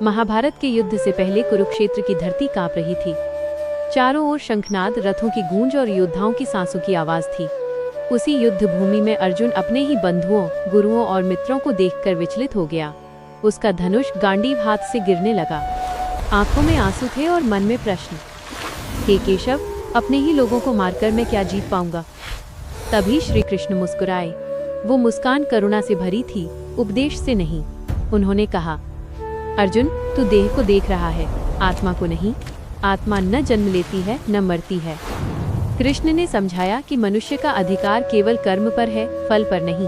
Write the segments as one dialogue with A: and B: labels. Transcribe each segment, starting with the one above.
A: महाभारत के युद्ध से पहले कुरुक्षेत्र की धरती कांप रही थी। चारों ओर शंखनाद, रथों की गूंज और योद्धाओं की सांसों की आवाज थी। उसी युद्ध भूमि में अर्जुन अपने ही बंधुओं, गुरुओं और मित्रों को देखकर विचलित हो गया। उसका धनुष गांडीव हाथ से गिरने लगा। आंखों में आंसू थे और मन में प्रश्न। हे केशव, अपने ही लोगों को मारकर मैं क्या जीत पाऊंगा? तभी श्री कृष्ण मुस्कुराए। वो मुस्कान करुणा से भरी थी, उपदेश से नहीं। उन्होंने कहा, अर्जुन, तू देह को देख रहा है, आत्मा को नहीं। आत्मा न जन्म लेती है न मरती है। कृष्ण ने समझाया कि मनुष्य का अधिकार केवल कर्म पर है, फल पर नहीं।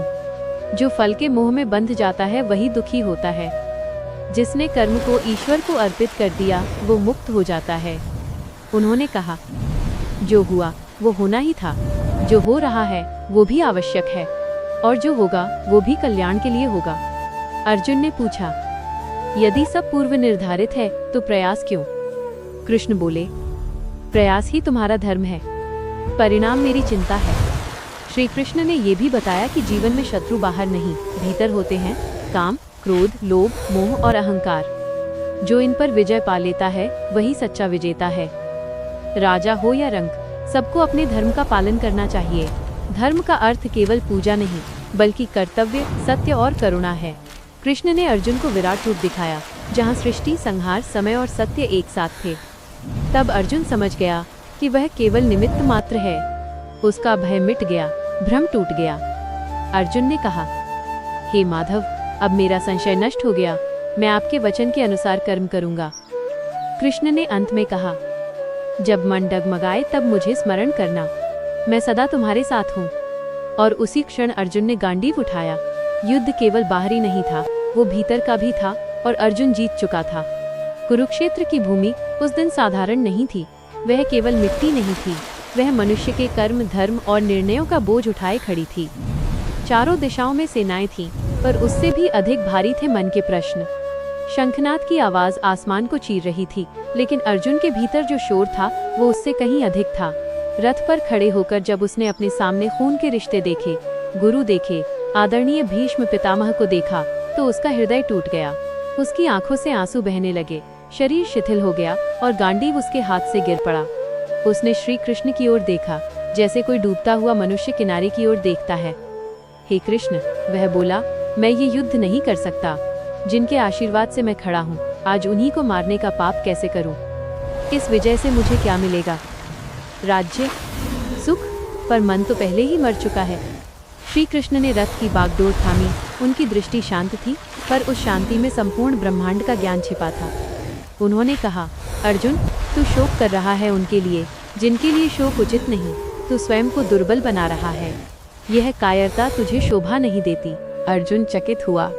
A: जो फल के मोह में बंध जाता है वही दुखी होता है। जिसने कर्म को ईश्वर को अर्पित कर दिया वो मुक्त हो जाता है। उन्होंने कहा, जो हुआ वो होना ही था, जो हो रहा है वो भी आवश्यक है, और जो होगा वो भी कल्याण के लिए होगा। अर्जुन ने पूछा, यदि सब पूर्व निर्धारित है तो प्रयास क्यों? कृष्ण बोले, प्रयास ही तुम्हारा धर्म है, परिणाम मेरी चिंता है। श्री कृष्ण ने यह भी बताया कि जीवन में शत्रु बाहर नहीं, भीतर होते हैं। काम, क्रोध, लोभ, मोह और अहंकार। जो इन पर विजय पा लेता है वही सच्चा विजेता है। राजा हो या रंक, सबको अपने धर्म का पालन करना चाहिए। धर्म का अर्थ केवल पूजा नहीं, बल्कि कर्तव्य, सत्य और करुणा है। कृष्ण ने अर्जुन को विराट रूप दिखाया, जहाँ सृष्टि, संहार, समय और सत्य एक साथ थे। तब अर्जुन समझ गया कि वह केवल निमित्त मात्र है। उसका भय मिट गया, भ्रम टूट गया। अर्जुन ने कहा, हे माधव, अब मेरा संशय नष्ट हो गया। मैं आपके वचन के अनुसार कर्म करूंगा। कृष्ण ने अंत में कहा, जब मन डगमगाए तब मुझे स्मरण करना, मैं सदा तुम्हारे साथ हूँ। और उसी क्षण अर्जुन ने गांडीव उठाया। युद्ध केवल बाहरी नहीं था, वो भीतर का भी था, और अर्जुन जीत चुका था। कुरुक्षेत्र की भूमि उस दिन साधारण नहीं थी। वह केवल मिट्टी नहीं थी, वह मनुष्य के कर्म, धर्म और निर्णयों का बोझ उठाए खड़ी थी। चारों दिशाओं में सेनाएं थीं, पर उससे भी अधिक भारी थे मन के प्रश्न। शंखनाद की आवाज आसमान को चीर रही थी, लेकिन अर्जुन के भीतर जो शोर था वो उससे कहीं अधिक था। रथ पर खड़े होकर जब उसने अपने सामने खून के रिश्ते देखे, गुरु देखे, आदरणीय भीष्म पितामह को देखा, तो उसका हृदय टूट गया। उसकी आंखों से आंसू बहने लगे, शरीर शिथिल हो गया और गांडीव उसके हाथ से गिर पड़ा। उसने श्री कृष्ण की ओर देखा, जैसे कोई डूबता हुआ मनुष्य किनारे की ओर देखता है। हे कृष्ण, वह बोला, मैं ये युद्ध नहीं कर सकता। जिनके आशीर्वाद से मैं खड़ा हूँ, आज उन्हीं को मारने का पाप कैसे करूँ? इस विजय से मुझे क्या मिलेगा? राज्य, सुख, पर मन तो पहले ही मर चुका है। श्री कृष्ण ने रथ की बागडोर थामी। उनकी दृष्टि शांत थी, पर उस शांति में संपूर्ण ब्रह्मांड का ज्ञान छिपा था। उन्होंने कहा, अर्जुन, तू शोक कर रहा है उनके लिए जिनके लिए शोक उचित नहीं। तू स्वयं को दुर्बल बना रहा है। यह कायरता तुझे शोभा नहीं देती। अर्जुन चकित हुआ।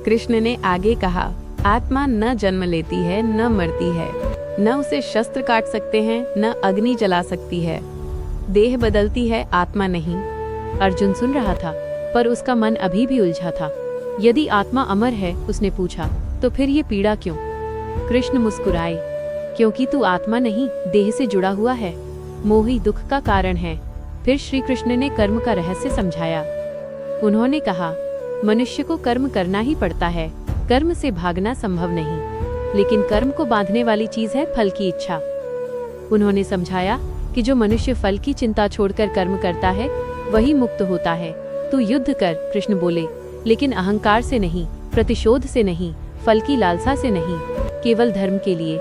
A: कृष्ण ने आगे कहा, आत्मा न जन्म लेती है न मरती है, न उसे शस्त्र काट सकते हैं न अग्नि जला सकती है। देह बदलती है, आत्मा नहीं। अर्जुन सुन रहा था, पर उसका मन अभी भी उलझा था। यदि आत्मा अमर है, उसने पूछा, तो फिर ये पीड़ा क्यों? कृष्ण मुस्कुराए, क्योंकि तू आत्मा नहीं, देह से जुड़ा हुआ है। मोह ही दुख का कारण है। फिर श्री कृष्ण ने कर्म का रहस्य समझाया। उन्होंने कहा, मनुष्य को कर्म करना ही पड़ता है, कर्म से भागना संभव नहीं। लेकिन कर्म को बांधने वाली चीज है फल की इच्छा। उन्होंने समझाया कि जो मनुष्य फल की चिंता छोड़कर कर्म करता है वही मुक्त होता है। तू युद्ध कर, कृष्ण बोले, लेकिन अहंकार से नहीं, प्रतिशोध से नहीं, फल की लालसा से नहीं, केवल धर्म के लिए।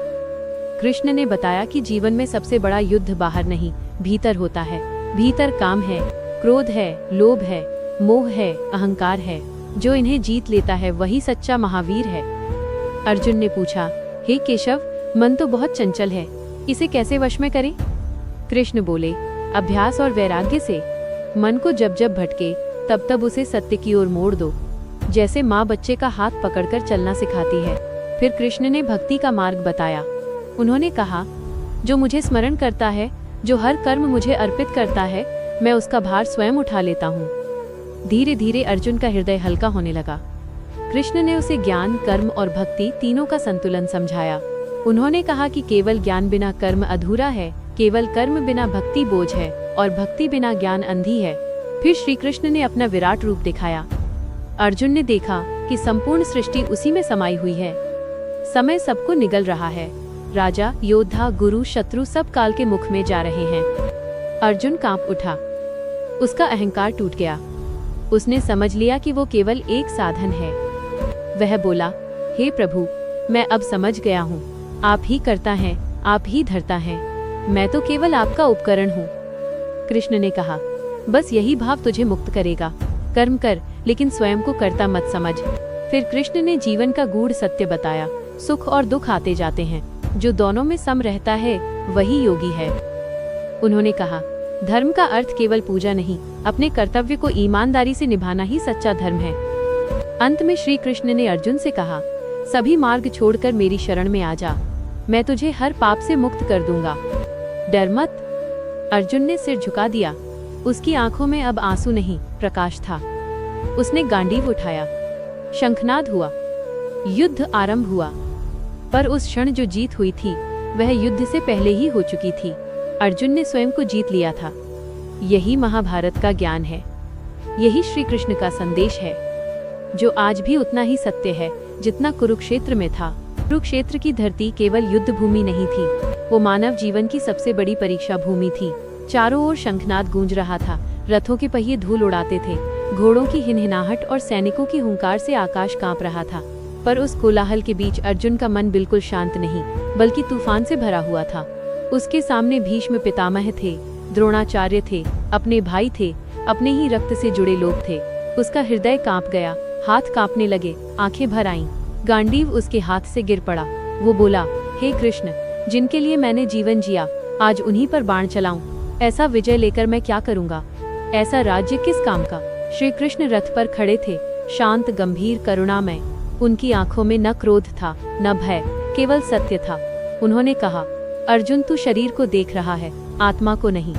A: कृष्ण ने बताया कि जीवन में सबसे बड़ा युद्ध बाहर नहीं, भीतर होता है। भीतर काम है, क्रोध है, लोभ है, मोह है, अहंकार है। जो इन्हें जीत लेता है वही सच्चा महावीर है। अर्जुन ने पूछा, हे केशव, मन तो बहुत चंचल है, इसे कैसे वश में करें? कृष्ण बोले, अभ्यास और वैराग्य से। मन को जब जब भटके तब तब उसे सत्य की ओर मोड़ दो, जैसे माँ बच्चे का हाथ पकड़कर चलना सिखाती है। फिर कृष्ण ने भक्ति का मार्ग बताया। उन्होंने कहा, जो मुझे स्मरण करता है, जो हर कर्म मुझे अर्पित करता है, मैं उसका भार स्वयं उठा लेता हूँ। धीरे धीरे अर्जुन का हृदय हल्का होने लगा। कृष्ण ने उसे ज्ञान, कर्म और भक्ति तीनों का संतुलन समझाया। उन्होंने कहा कि केवल ज्ञान बिना कर्म अधूरा है, केवल कर्म बिना भक्ति बोझ है, और भक्ति बिना ज्ञान अंधी है। फिर श्री कृष्ण ने अपना विराट रूप दिखाया। अर्जुन ने देखा कि संपूर्ण सृष्टि उसी में समाई हुई है। समय सबको निगल रहा है। राजा, योद्धा, गुरु, शत्रु सब काल के मुख में जा रहे हैं। अर्जुन कांप उठा। उसका अहंकार टूट गया। उसने समझ लिया कि वो केवल एक साधन है। वह बोला, हे प्रभु, मैं अब समझ गया हूँ। आप ही करता है, आप ही धरता है, मैं तो केवल आपका उपकरण हूँ। कृष्ण ने कहा, बस यही भाव तुझे मुक्त करेगा। कर्म कर, लेकिन स्वयं को कर्ता मत समझ। फिर कृष्ण ने जीवन का गूढ़ सत्य बताया। सुख और दुख आते जाते हैं, जो दोनों में सम रहता है वही योगी है। उन्होंने कहा, धर्म का अर्थ केवल पूजा नहीं, अपने कर्तव्य को ईमानदारी से निभाना ही सच्चा धर्म है। अंत में श्री कृष्ण ने अर्जुन से कहा, सभी मार्ग छोड़कर मेरी शरण में आ जा, मैं तुझे हर पाप से मुक्त कर दूंगा। डर मत। अर्जुन ने सिर झुका दिया। उसकी आंखों में अब आंसू नहीं, प्रकाश था। उसने गांडीव उठाया। शंखनाद हुआ। युद्ध आरंभ हुआ। पर उस क्षण जो जीत हुई थी, वह युद्ध से पहले ही हो चुकी थी। अर्जुन ने स्वयं को जीत लिया था। यही महाभारत का ज्ञान है। यही श्री कृष्ण का संदेश है, जो आज भी उतना ही सत्य है जितना कुरुक्षेत्र में था। कुरुक्षेत्र की धरती केवल युद्ध भूमि नहीं थी, वो मानव जीवन की सबसे बड़ी परीक्षा भूमि थी। चारों ओर शंखनाद गूंज रहा था। रथों के पहिए धूल उड़ाते थे। घोड़ों की हिनहिनाहट और सैनिकों की हुंकार से आकाश कांप रहा था। पर उस कोलाहल के बीच अर्जुन का मन बिल्कुल शांत नहीं, बल्कि तूफान से भरा हुआ था। उसके सामने भीष्म पितामह थे, द्रोणाचार्य थे, अपने भाई थे, अपने ही रक्त से जुड़े लोग थे। उसका हृदय कांप गया, हाथ कांपने लगे, आंखें भर आईं। गांडीव उसके हाथ से गिर पड़ा। वो बोला, हे कृष्ण, जिनके लिए मैंने जीवन जिया, आज उन्हीं पर बाण चलाऊं। ऐसा विजय लेकर मैं क्या करूंगा? ऐसा राज्य किस काम का? श्री कृष्ण रथ पर खड़े थे, शांत, गंभीर, करुणामय। उनकी आंखों में न क्रोध था, न भय, केवल सत्य था। उन्होंने कहा, अर्जुन, तू शरीर को देख रहा है, आत्मा को नहीं।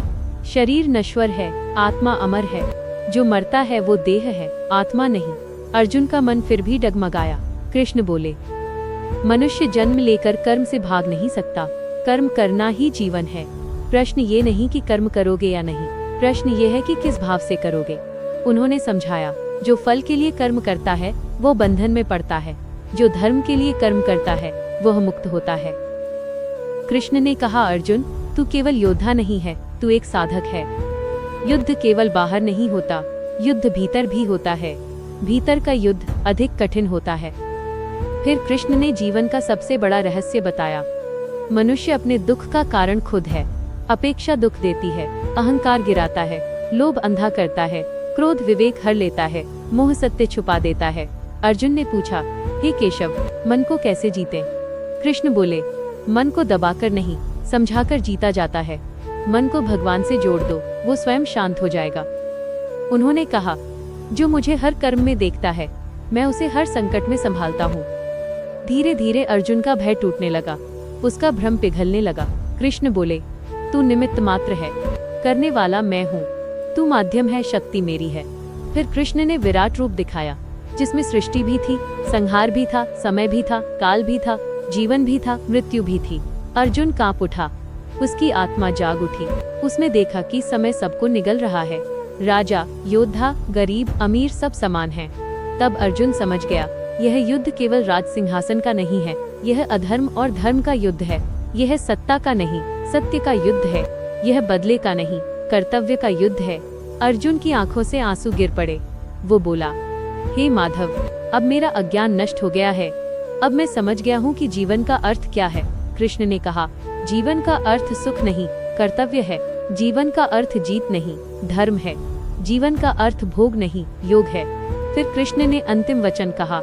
A: शरीर नश्वर है, आत्मा अमर है। जो मरता है वो देह है, आत्मा नहीं। अर्जुन का मन फिर भी डगमगाया। कृष्ण बोले, मनुष्य जन्म लेकर कर्म से भाग नहीं सकता। कर्म करना ही जीवन है। प्रश्न ये नहीं कि कर्म करोगे या नहीं, प्रश्न ये है कि किस भाव से करोगे। उन्होंने समझाया, जो फल के लिए कर्म करता है वो बंधन में पड़ता है, जो धर्म के लिए कर्म करता है वह मुक्त होता है। कृष्ण ने कहा, अर्जुन, तू केवल योद्धा नहीं है, तू एक साधक है। युद्ध केवल बाहर नहीं होता, युद्ध भीतर भी होता है। भीतर का युद्ध अधिक कठिन होता है। फिर कृष्ण ने जीवन का सबसे बड़ा रहस्य बताया। मनुष्य अपने दुख का कारण खुद है। अपेक्षा दुख देती है, अहंकार गिराता है, लोभ अंधा करता है, क्रोध विवेक हर लेता है, मोह सत्य छुपा देता है। अर्जुन ने पूछा, हे केशव, मन को कैसे जीते? कृष्ण बोले, मन को दबाकर नहीं, समझाकर जीता जाता है। मन को भगवान से जोड़ दो, वो स्वयं शांत हो जाएगा। उन्होंने कहा, जो मुझे हर कर्म में देखता है, मैं उसे हर संकट में संभालता हूँ। धीरे धीरे अर्जुन का भय टूटने लगा, उसका भ्रम पिघलने लगा। कृष्ण बोले, तू निमित्त मात्र है, करने वाला मैं हूँ। तू माध्यम है, शक्ति मेरी है। फिर कृष्ण ने विराट रूप दिखाया, जिसमें सृष्टि भी थी, संहार भी था, समय भी था, काल भी था, जीवन भी था, मृत्यु भी थी। अर्जुन कांप उठा, उसकी आत्मा जाग उठी। उसने देखा कि समय सबको निगल रहा है। राजा, योद्धा, गरीब, अमीर सब समान हैं। तब अर्जुन समझ गया, यह युद्ध केवल राज सिंहासन का नहीं है, यह अधर्म और धर्म का युद्ध है। यह सत्ता का नहीं, सत्य का युद्ध है। यह बदले का नहीं, कर्तव्य का युद्ध है। अर्जुन की आंखों से आंसू गिर पड़े। वो बोला, हे माधव, अब मेरा अज्ञान नष्ट हो गया है। अब मैं समझ गया हूँ कि जीवन का अर्थ क्या है। कृष्ण ने कहा, जीवन का अर्थ सुख नहीं, कर्तव्य है। जीवन का अर्थ जीत नहीं, धर्म है। जीवन का अर्थ भोग नहीं, योग है। फिर कृष्ण ने अंतिम वचन कहा,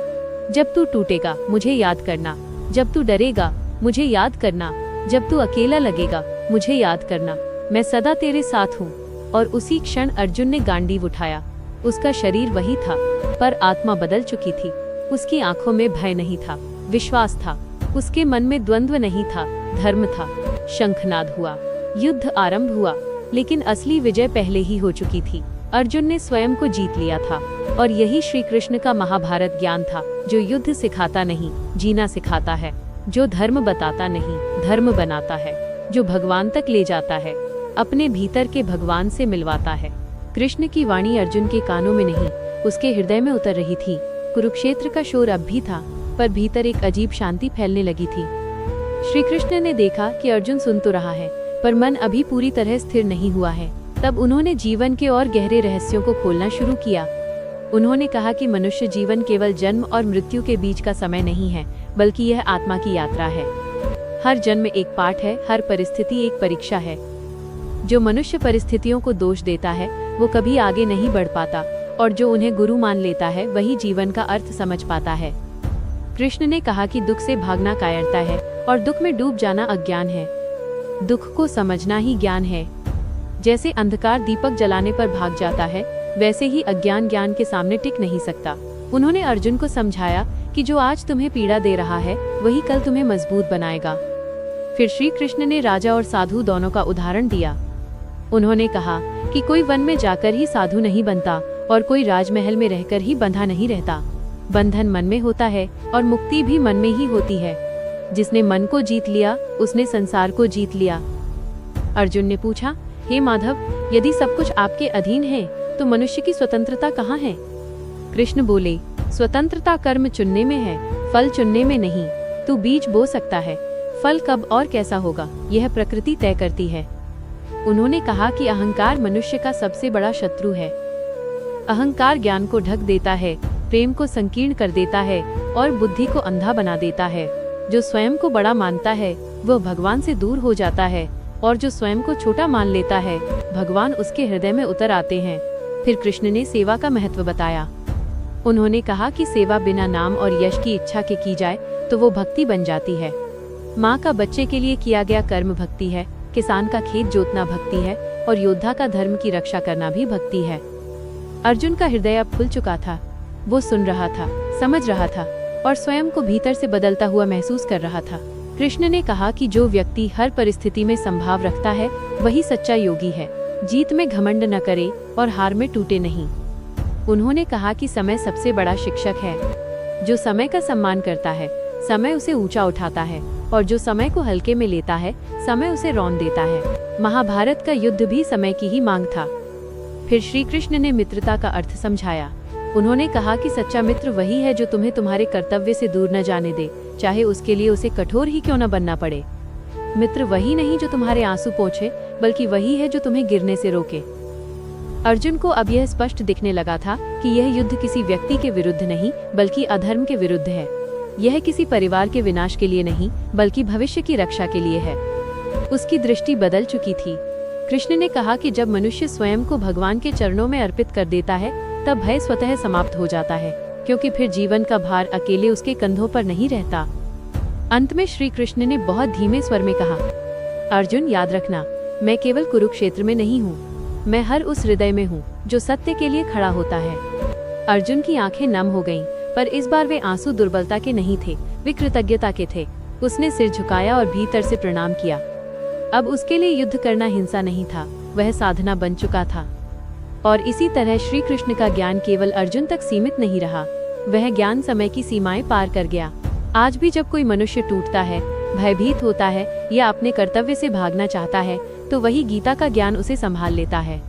A: जब तू टूटेगा मुझे याद करना, जब तू डरेगा मुझे याद करना, जब तू अकेला लगेगा मुझे याद करना, मैं सदा तेरे साथ हूँ। और उसी क्षण अर्जुन ने गांडीव उठाया। उसका शरीर वही था, पर आत्मा बदल चुकी थी। उसकी आंखों में भय नहीं था, विश्वास था। उसके मन में द्वंद्व नहीं था, धर्म था। शंखनाद हुआ, युद्ध आरंभ हुआ, लेकिन असली विजय पहले ही हो चुकी थी। अर्जुन ने स्वयं को जीत लिया था। और यही श्री कृष्ण का महाभारत ज्ञान था, जो युद्ध सिखाता नहीं, जीना सिखाता है। जो धर्म बताता नहीं, धर्म बनाता है। जो भगवान तक ले जाता है, अपने भीतर के भगवान से मिलवाता है। कृष्ण की वाणी अर्जुन के कानों में नहीं, उसके हृदय में उतर रही थी। कुरुक्षेत्र का शोर अब भी था, पर भीतर एक अजीब शांति फैलने लगी थी। श्री कृष्ण ने देखा कि अर्जुन सुन तो रहा है, पर मन अभी पूरी तरह स्थिर नहीं हुआ है। तब उन्होंने जीवन के और गहरे रहस्यों को खोलना शुरू किया। उन्होंने कहा कि मनुष्य जीवन केवल जन्म और मृत्यु के बीच का समय नहीं है, बल्कि यह आत्मा की यात्रा है। हर जन्म एक पाठ है, हर परिस्थिति एक परीक्षा है। जो मनुष्य परिस्थितियों को दोष देता है वो कभी आगे नहीं बढ़ पाता, और जो उन्हें गुरु मान लेता है वही जीवन का अर्थ समझ पाता है। कृष्ण ने कहा कि दुख से भागना कायरता है और दुख में डूब जाना अज्ञान है। दुख को समझना ही ज्ञान है। जैसे अंधकार दीपक जलाने पर भाग जाता है, वैसे ही अज्ञान ज्ञान के सामने टिक नहीं सकता। उन्होंने अर्जुन को समझाया कि जो आज तुम्हें पीड़ा दे रहा है वही कल तुम्हें मजबूत बनाएगा। फिर श्री कृष्ण ने राजा और साधु दोनों का उदाहरण दिया। उन्होंने कहा कि कोई वन में जाकर ही साधु नहीं बनता और कोई राजमहल में रहकर ही बंधा नहीं रहता। बंधन मन में होता है और मुक्ति भी मन में ही होती है। जिसने मन को जीत लिया उसने संसार को जीत लिया। अर्जुन ने पूछा, हे माधव, यदि सब कुछ आपके अधीन है तो मनुष्य की स्वतंत्रता कहाँ है? कृष्ण बोले, स्वतंत्रता कर्म चुनने में है, फल चुनने में नहीं। तू बीज बो सकता है, फल कब और कैसा होगा यह प्रकृति तय करती है। उन्होंने कहा कि अहंकार मनुष्य का सबसे बड़ा शत्रु है। अहंकार ज्ञान को ढक देता है, प्रेम को संकीर्ण कर देता है और बुद्धि को अंधा बना देता है। जो स्वयं को बड़ा मानता है वह भगवान से दूर हो जाता है, और जो स्वयं को छोटा मान लेता है भगवान उसके हृदय में उतर आते हैं। फिर कृष्ण ने सेवा का महत्व बताया। उन्होंने कहा कि सेवा बिना नाम और यश की इच्छा के की जाए तो वो भक्ति बन जाती है। माँ का बच्चे के लिए किया गया कर्म भक्ति है, किसान का खेत जोतना भक्ति है, और योद्धा का धर्म की रक्षा करना भी भक्ति है। अर्जुन का हृदय अब खुल चुका था। वो सुन रहा था, समझ रहा था और स्वयं को भीतर से बदलता हुआ महसूस कर रहा था। कृष्ण ने कहा कि जो व्यक्ति हर परिस्थिति में संभाव रखता है वही सच्चा योगी है। जीत में घमंड न करे और हार में टूटे नहीं। उन्होंने कहा कि समय सबसे बड़ा शिक्षक है। जो समय का सम्मान करता है समय उसे ऊंचा उठाता है, और जो समय को हल्के में लेता है समय उसे रौंद देता है। महाभारत का युद्ध भी समय की ही मांग था। फिर श्री कृष्ण ने मित्रता का अर्थ समझाया। उन्होंने कहा कि सच्चा मित्र वही है जो तुम्हें तुम्हारे कर्तव्य से दूर न जाने दे, चाहे उसके लिए उसे कठोर ही क्यों न बनना पड़े। मित्र वही नहीं जो तुम्हारे आंसू पोंछे, बल्कि वही है जो तुम्हें गिरने से रोके। अर्जुन को अब यह स्पष्ट दिखने लगा था कि यह युद्ध किसी व्यक्ति के विरुद्ध नहीं बल्कि अधर्म के विरुद्ध है। यह किसी परिवार के विनाश के लिए नहीं बल्कि भविष्य की रक्षा के लिए है। उसकी दृष्टि बदल चुकी थी। कृष्ण ने कहा कि जब मनुष्य स्वयं को भगवान के चरणों में अर्पित कर देता है तब भय स्वतः समाप्त हो जाता है, क्योंकि फिर जीवन का भार अकेले उसके कंधों पर नहीं रहता। अंत में श्री कृष्ण ने बहुत धीमे स्वर में कहा, अर्जुन याद रखना, मैं केवल कुरुक्षेत्र में नहीं हूँ, मैं हर उस हृदय में हूँ जो सत्य के लिए खड़ा होता है। अर्जुन की आंखें नम हो गईं, पर इस बार वे आंसू दुर्बलता के नहीं थे, वे कृतज्ञता के थे। उसने सिर झुकाया और भीतर से प्रणाम किया। अब उसके लिए युद्ध करना हिंसा नहीं था, वह साधना बन चुका था। और इसी तरह श्री कृष्ण का ज्ञान केवल अर्जुन तक सीमित नहीं रहा, वह ज्ञान समय की सीमाएं पार कर गया। आज भी जब कोई मनुष्य टूटता है, भयभीत होता है या अपने कर्तव्य से भागना चाहता है, तो वही गीता का ज्ञान उसे संभाल लेता है।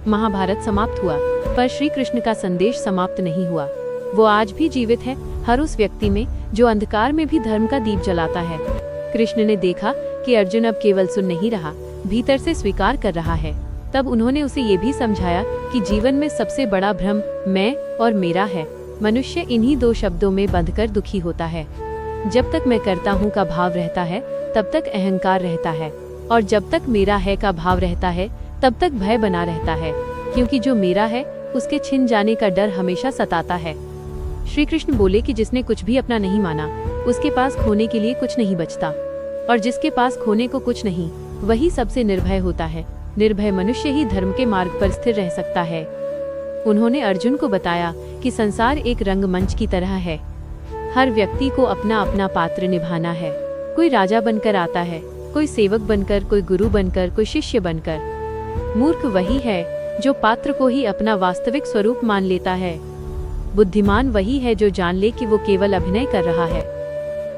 A: महाभारत समाप्त हुआ, पर श्री कृष्ण का संदेश समाप्त नहीं हुआ। वो आज भी जीवित है, हर उस व्यक्ति में जो अंधकार में भी धर्म का दीप जलाता है। कृष्ण ने देखा कि अर्जुन अब केवल सुन नहीं रहा, भीतर से स्वीकार कर रहा है। तब उन्होंने उसे ये भी समझाया कि जीवन में सबसे बड़ा भ्रम मैं और मेरा है। मनुष्य इन्हीं दो शब्दों में बंधकर दुखी होता है। जब तक मैं करता हूँ का भाव रहता है तब तक अहंकार रहता है, और जब तक मेरा है का भाव रहता है तब तक भय बना रहता है, क्योंकि जो मेरा है उसके छिन जाने का डर हमेशा सताता है। श्री कृष्ण बोले कि जिसने कुछ भी अपना नहीं माना उसके पास खोने के लिए कुछ नहीं बचता, और जिसके पास खोने को कुछ नहीं वही सबसे निर्भय होता है। निर्भय मनुष्य ही धर्म के मार्ग पर स्थिर रह सकता है। उन्होंने अर्जुन को बताया कि संसार एक रंगमंच की तरह है। हर व्यक्ति को अपना अपना पात्र निभाना है। कोई राजा बनकर आता है, कोई सेवक बनकर, कोई गुरु बनकर, कोई शिष्य बनकर। मूर्ख वही है जो पात्र को ही अपना वास्तविक स्वरूप मान लेता है। बुद्धिमान वही है जो जान ले कि वो केवल अभिनय कर रहा है।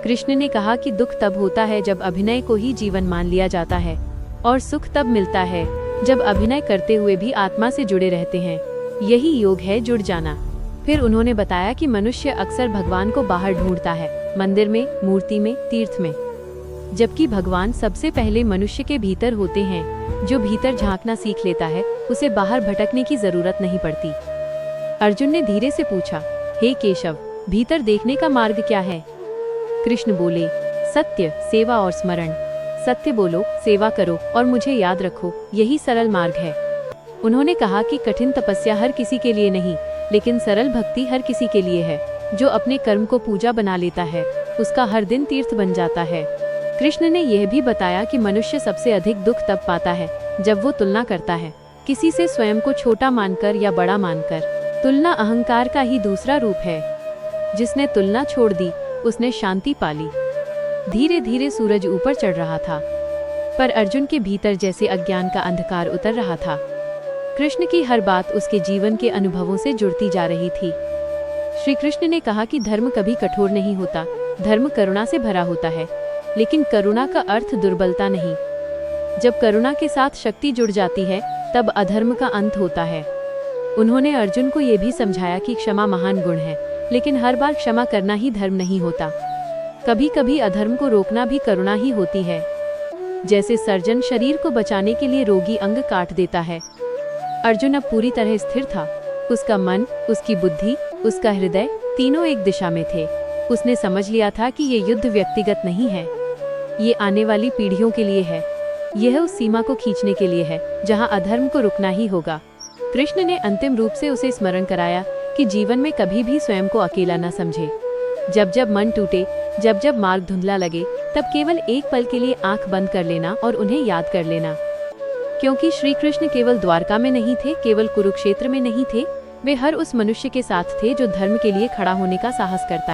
A: कृष्ण ने कहा कि दुख तब होता है जब अभिनय को ही जीवन मान लिया जाता है, और सुख तब मिलता है जब अभिनय करते हुए भी आत्मा से जुड़े रहते हैं। यही योग है जुड़ जाना। फिर उन्होंने बताया कि मनुष्य अक्सर भगवान को बाहर ढूंढता है, मंदिर में, मूर्ति में, तीर्थ में, जबकि भगवान सबसे पहले मनुष्य के भीतर होते हैं। जो भीतर झांकना सीख लेता है, उसे बाहर भटकने की जरूरत नहीं पड़ती। अर्जुन ने धीरे से पूछा, हे केशव, भीतर देखने का मार्ग क्या है? कृष्ण बोले, सत्य, सेवा और स्मरण। सत्य बोलो, सेवा करो और मुझे याद रखो, यही सरल मार्ग है। उन्होंने कहा कि कठिन तपस्या हर किसी के लिए नहीं, लेकिन सरल भक्ति हर किसी के लिए है। जो अपने कर्म को पूजा बना लेता है, उसका हर दिन तीर्थ बन जाता है। कृष्ण ने यह भी बताया कि मनुष्य सबसे अधिक दुख तब पाता है जब वो तुलना करता है, किसी से स्वयं को छोटा मानकर या बड़ा मानकर। तुलना अहंकार का ही दूसरा रूप है। जिसने तुलना छोड़ दी, उसने शांति पाली। धीरे धीरे सूरज ऊपर चढ़ रहा था, पर अर्जुन के भीतर जैसे अज्ञान का अंधकार उतर रहा था। कृष्ण की हर बात उसके जीवन के अनुभवों से जुड़ती जा रही थी। श्री कृष्ण ने कहा कि धर्म कभी कठोर नहीं होता, धर्म करुणा से भरा होता है, लेकिन करुणा का अर्थ दुर्बलता नहीं। जब करुणा के साथ शक्ति जुड़ जाती है, तब अधर्म का अंत होता है। उन्होंने अर्जुन को यह भी समझाया कि क्षमा महान गुण है, लेकिन हर बार क्षमा करना ही धर्म नहीं होता। कभी कभी अधर्म को रोकना भी करुणा ही होती है। जैसे सर्जन शरीर को बचाने के लिए रोगी अंग काट देता है। अर्जुन अब पूरी तरह स्थिर था। उसका मन, उसकी बुद्धि, उसका हृदय तीनों एक दिशा में थे। उसने समझ लिया था कि ये युद्ध व्यक्तिगत नहीं है, ये आने वाली पीढ़ियों के लिए है। यह उस सीमा को खींचने के लिए है जहां अधर्म को रुकना ही होगा। कृष्ण ने अंतिम रूप से उसे स्मरण कराया कि जीवन में कभी भी स्वयं को अकेला न समझे। जब जब मन टूटे, जब जब मार्ग धुंधला लगे, तब केवल एक पल के लिए आंख बंद कर लेना और उन्हें याद कर लेना। क्योंकि श्री कृष्ण केवल द्वारका में नहीं थे, केवल कुरुक्षेत्र में नहीं थे, वे हर उस मनुष्य के साथ थे जो धर्म के लिए खड़ा होने का साहस करता है।